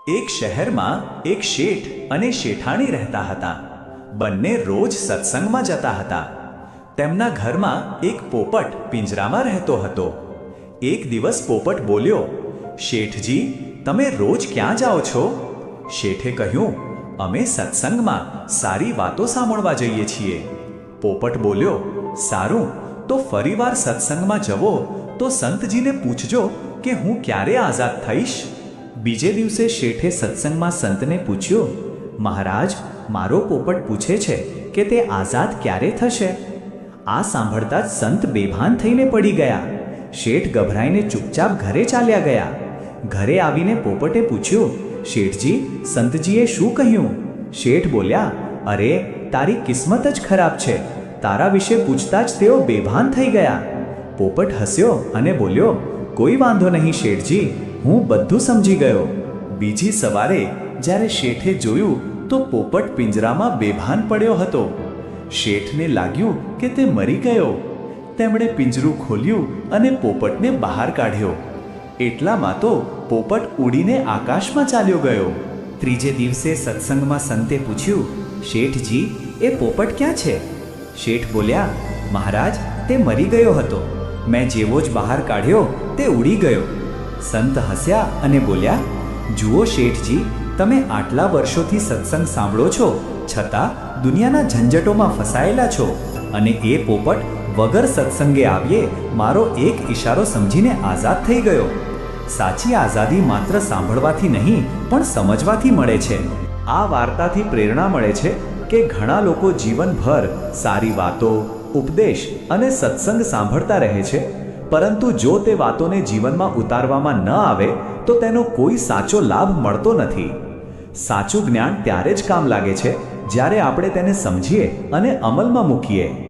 એક શહેરમાં એક શેઠ અને શેઠાણી રહેતા હતા. બંને રોજ સત્સંગમાં જતા હતા. તેમના ઘરમાં એક પોપટ પિંજરામાં રહેતો હતો. એક દિવસ પોપટ બોલ્યો, "શેઠજી, તમે રોજ ક્યાં જાઓ છો?" શેઠે કહ્યું, "અમે સત્સંગમાં સારી વાતો સાંભળવા જઈએ છીએ." પોપટ બોલ્યો, "સારું, તો ફરીવાર સત્સંગમાં જવો તો સંતજીને પૂછજો કે હું ક્યારે આઝાદ થઈશ." બીજે દિવસે શેઠે સત્સંગમાં સંતને પૂછ્યું, "મહારાજ, મારો પોપટ પૂછે છે કે તે આઝાદ ક્યારે થશે?" આ સાંભળતા જ સંત બેભાન થઈને પડી ગયા. શેઠ ગભરાઈને ચૂપચાપ ઘરે ચાલ્યા ગયા. ઘરે આવીને પોપટે પૂછ્યું, "શેઠજી, સંતજીએ શું કહ્યું?" શેઠ બોલ્યા, "અરે, તારી કિસ્મત જ ખરાબ છે. તારા વિશે પૂછતા જ તેઓ બેભાન થઈ ગયા." પોપટ હસ્યો અને બોલ્યો, "કોઈ વાંધો નહીં શેઠજી, હું બધું સમજી ગયો." બીજી સવારે જ્યારે શેઠે જોયું તો પોપટ પિંજરામાં બેભાન પડ્યો હતો. શેઠને લાગ્યું કે તે મરી ગયો. તેમણે પિંજરું ખોલ્યું અને પોપટને બહાર કાઢ્યો. એટલામાં તો પોપટ ઉડીને આકાશમાં ચાલ્યો ગયો. ત્રીજે દિવસે સત્સંગમાં સંતે પૂછ્યું, "શેઠજી, એ પોપટ ક્યાં છે?" શેઠ બોલ્યા, "મહારાજ, તે મરી ગયો હતો. મેં જેવો જ બહાર કાઢ્યો તે ઉડી ગયો." સંત હસ્યા અને બોલ્યા, "જુઓ શેઠજી, તમે આટલા વર્ષોથી સત્સંગ સાંભળો છો, છતાં દુનિયાના ઝંઝટોમાં ફસાયેલા છો, અને એ પોપટ વગર સત્સંગે આવ્યે મારો એક ઈશારો સમજીને આઝાદ થઈ ગયો. સાચી આઝાદી માત્ર સાંભળવાથી નહીં પણ સમજવાથી મળે છે." આ વાર્તાથી પ્રેરણા મળે છે કે ઘણા લોકો જીવનભર સારી વાતો, ઉપદેશ અને સત્સંગ સાંભળતા રહે છે, પરંતુ જો તે વાતોને જીવનમાં ઉતારવામાં ન આવે તો તેનો કોઈ સાચો લાભ મળતો નથી. સાચું જ્ઞાન ત્યારે જ કામ લાગે છે જ્યારે આપણે તેને સમજીએ અને અમલમાં મૂકીએ.